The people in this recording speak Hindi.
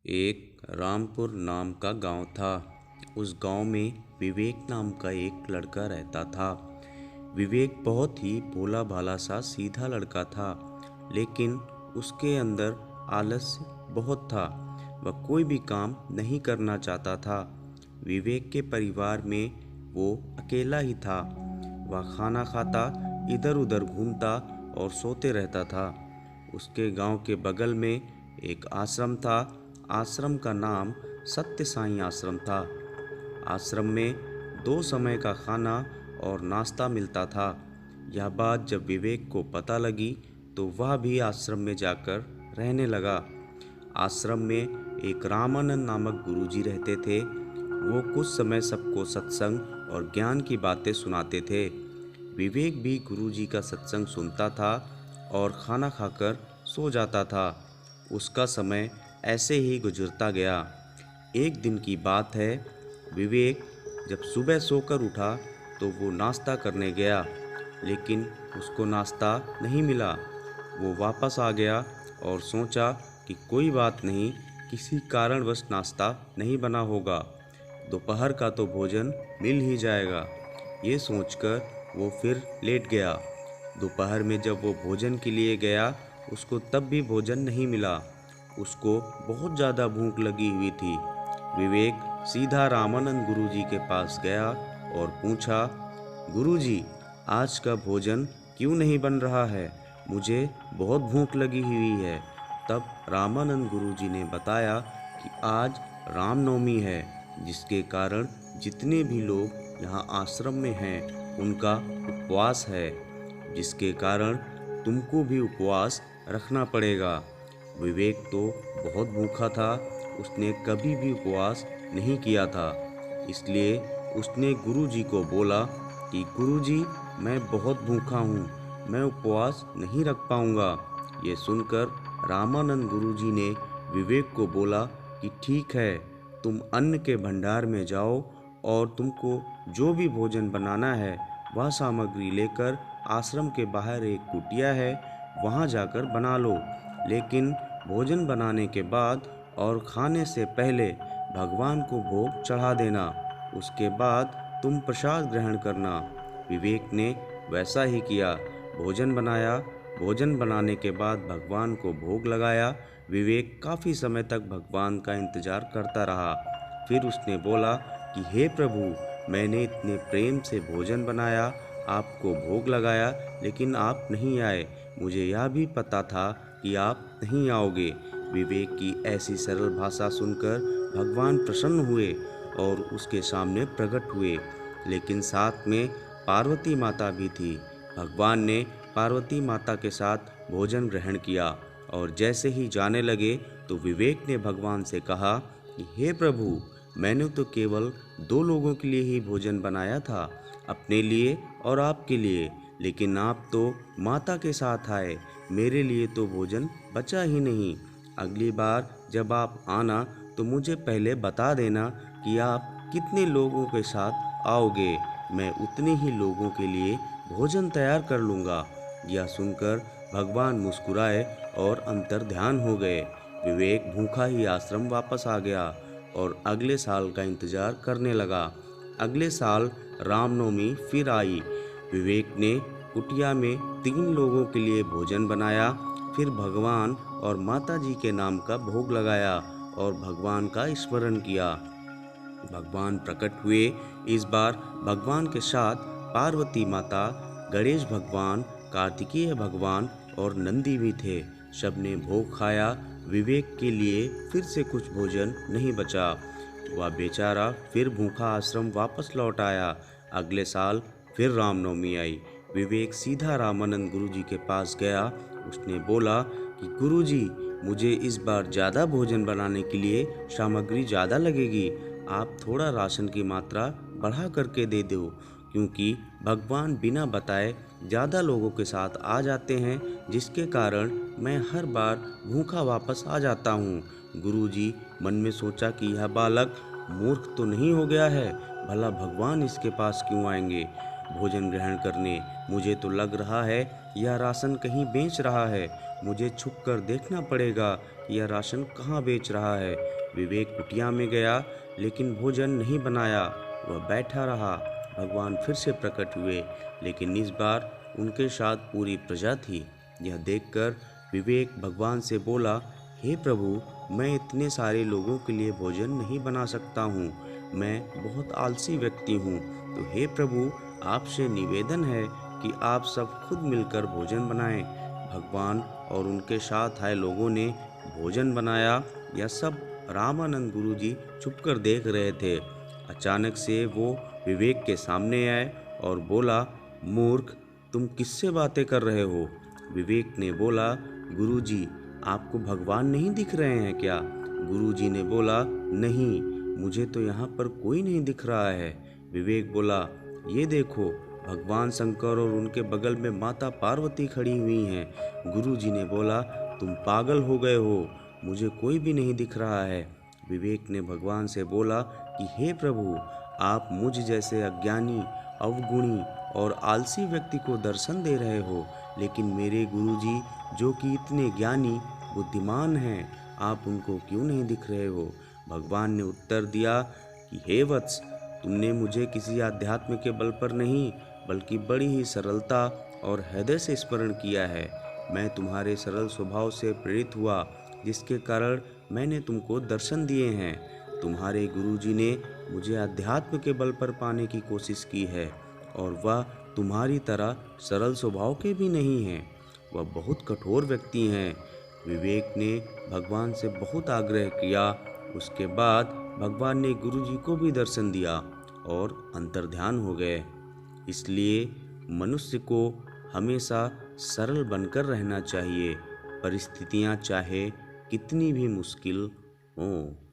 एक रामपुर नाम का गांव था। उस गांव में विवेक नाम का एक लड़का रहता था। विवेक बहुत ही भोला भाला सा सीधा लड़का था, लेकिन उसके अंदर आलस्य बहुत था। वह कोई भी काम नहीं करना चाहता था। विवेक के परिवार में वो अकेला ही था। वह खाना खाता, इधर उधर घूमता और सोते रहता था। उसके गांव के बगल में एक आश्रम था। आश्रम का नाम सत्य साईं आश्रम था। आश्रम में 2 समय का खाना और नाश्ता मिलता था। यह बात जब विवेक को पता लगी तो वह भी आश्रम में जाकर रहने लगा। आश्रम में एक रामानंद नामक गुरुजी रहते थे। वो कुछ समय सबको सत्संग और ज्ञान की बातें सुनाते थे। विवेक भी गुरुजी का सत्संग सुनता था और खाना खाकर सो जाता था। उसका समय ऐसे ही गुजरता गया। एक दिन की बात है, विवेक जब सुबह सोकर उठा तो वो नाश्ता करने गया, लेकिन उसको नाश्ता नहीं मिला। वो वापस आ गया और सोचा कि कोई बात नहीं, किसी कारणवश नाश्ता नहीं बना होगा, दोपहर का तो भोजन मिल ही जाएगा। ये सोचकर वो फिर लेट गया। दोपहर में जब वो भोजन के लिए गया, उसको तब भी भोजन नहीं मिला। उसको बहुत ज़्यादा भूख लगी हुई थी। विवेक सीधा रामानंद गुरुजी के पास गया और पूछा, गुरुजी, आज का भोजन क्यों नहीं बन रहा है? मुझे बहुत भूख लगी हुई है। तब रामानंद गुरुजी ने बताया कि आज रामनवमी है, जिसके कारण जितने भी लोग यहाँ आश्रम में हैं उनका उपवास है, जिसके कारण तुमको भी उपवास रखना पड़ेगा। विवेक तो बहुत भूखा था, उसने कभी भी उपवास नहीं किया था। इसलिए उसने गुरुजी को बोला कि गुरुजी, मैं बहुत भूखा हूँ, मैं उपवास नहीं रख पाऊँगा। ये सुनकर रामानंद गुरुजी ने विवेक को बोला कि ठीक है, तुम अन्न के भंडार में जाओ और तुमको जो भी भोजन बनाना है वह सामग्री लेकर आश्रम के बाहर एक कुटिया है, वहाँ जाकर बना लो। लेकिन भोजन बनाने के बाद और खाने से पहले भगवान को भोग चढ़ा देना, उसके बाद तुम प्रसाद ग्रहण करना। विवेक ने वैसा ही किया। भोजन बनाया। भोजन बनाने के बाद भगवान को भोग लगाया। विवेक काफ़ी समय तक भगवान का इंतज़ार करता रहा। फिर उसने बोला कि हे प्रभु, मैंने इतने प्रेम से भोजन बनाया, आपको भोग लगाया, लेकिन आप नहीं आए। मुझे यह भी पता था कि आप नहीं आओगे। विवेक की ऐसी सरल भाषा सुनकर भगवान प्रसन्न हुए और उसके सामने प्रकट हुए। लेकिन साथ में पार्वती माता भी थी। भगवान ने पार्वती माता के साथ भोजन ग्रहण किया और जैसे ही जाने लगे तो विवेक ने भगवान से कहा कि हे प्रभु, मैंने तो केवल 2 लोगों के लिए ही भोजन बनाया था, अपने लिए और आपके लिए, लेकिन आप तो माता के साथ आए, मेरे लिए तो भोजन बचा ही नहीं। अगली बार जब आप आना तो मुझे पहले बता देना कि आप कितने लोगों के साथ आओगे, मैं उतने ही लोगों के लिए भोजन तैयार कर लूँगा। यह सुनकर भगवान मुस्कुराए और अंतर्ध्यान हो गए। विवेक भूखा ही आश्रम वापस आ गया और अगले साल का इंतजार करने लगा। अगले साल रामनवमी फिर आई। विवेक ने कुटिया में 3 लोगों के लिए भोजन बनाया, फिर भगवान और माता जी के नाम का भोग लगाया और भगवान का स्मरण किया। भगवान प्रकट हुए। इस बार भगवान के साथ पार्वती माता, गणेश भगवान, कार्तिकेय भगवान और नंदी भी थे। सबने भोग खाया। विवेक के लिए फिर से कुछ भोजन नहीं बचा। वह बेचारा फिर भूखा आश्रम वापस लौट आया। अगले साल फिर रामनवमी आई। विवेक सीधा रामानंद गुरुजी के पास गया। उसने बोला कि गुरुजी, मुझे इस बार ज़्यादा भोजन बनाने के लिए सामग्री ज़्यादा लगेगी, आप थोड़ा राशन की मात्रा बढ़ा करके दे दो, क्योंकि भगवान बिना बताए ज़्यादा लोगों के साथ आ जाते हैं, जिसके कारण मैं हर बार भूखा वापस आ जाता हूँ। गुरुजी मन में सोचा कि यह बालक मूर्ख तो नहीं हो गया है, भला भगवान इसके पास क्यों आएंगे भोजन ग्रहण करने? मुझे तो लग रहा है यह राशन कहीं बेच रहा है। मुझे छुप कर देखना पड़ेगा कि यह राशन कहाँ बेच रहा है। विवेक कुटिया में गया, लेकिन भोजन नहीं बनाया। वह बैठा रहा। भगवान फिर से प्रकट हुए, लेकिन इस बार उनके साथ पूरी प्रजा थी। यह देखकर विवेक भगवान से बोला, हे प्रभु, मैं इतने सारे लोगों के लिए भोजन नहीं बना सकता हूँ। मैं बहुत आलसी व्यक्ति हूँ। तो हे प्रभु, आपसे निवेदन है कि आप सब खुद मिलकर भोजन बनाएं। भगवान और उनके साथ आए लोगों ने भोजन बनाया। यह सब रामानंद गुरुजी छुपकर देख रहे थे। अचानक से वो विवेक के सामने आए और बोला, मूर्ख, तुम किससे बातें कर रहे हो? विवेक ने बोला, गुरुजी, आपको भगवान नहीं दिख रहे हैं क्या? गुरुजी ने बोला, नहीं, मुझे तो यहाँ पर कोई नहीं दिख रहा है। विवेक बोला, ये देखो, भगवान शंकर और उनके बगल में माता पार्वती खड़ी हुई हैं। गुरुजी ने बोला, तुम पागल हो गए हो, मुझे कोई भी नहीं दिख रहा है। विवेक ने भगवान से बोला कि हे प्रभु, आप मुझ जैसे अज्ञानी, अवगुणी और आलसी व्यक्ति को दर्शन दे रहे हो, लेकिन मेरे गुरुजी जो कि इतने ज्ञानी बुद्धिमान हैं, आप उनको क्यों नहीं दिख रहे हो? भगवान ने उत्तर दिया कि हे वत्स, तुमने मुझे किसी आध्यात्म के बल पर नहीं, बल्कि बड़ी ही सरलता और हृदय से स्मरण किया है। मैं तुम्हारे सरल स्वभाव से प्रेरित हुआ, जिसके कारण मैंने तुमको दर्शन दिए हैं। तुम्हारे गुरुजी ने मुझे अध्यात्म के बल पर पाने की कोशिश की है, और वह तुम्हारी तरह सरल स्वभाव के भी नहीं हैं। वह बहुत कठोर व्यक्ति हैं। विवेक ने भगवान से बहुत आग्रह किया। उसके बाद भगवान ने गुरुजी को भी दर्शन दिया और अंतर्ध्यान हो गए। इसलिए मनुष्य को हमेशा सरल बनकर रहना चाहिए, परिस्थितियाँ चाहे कितनी भी मुश्किल हों।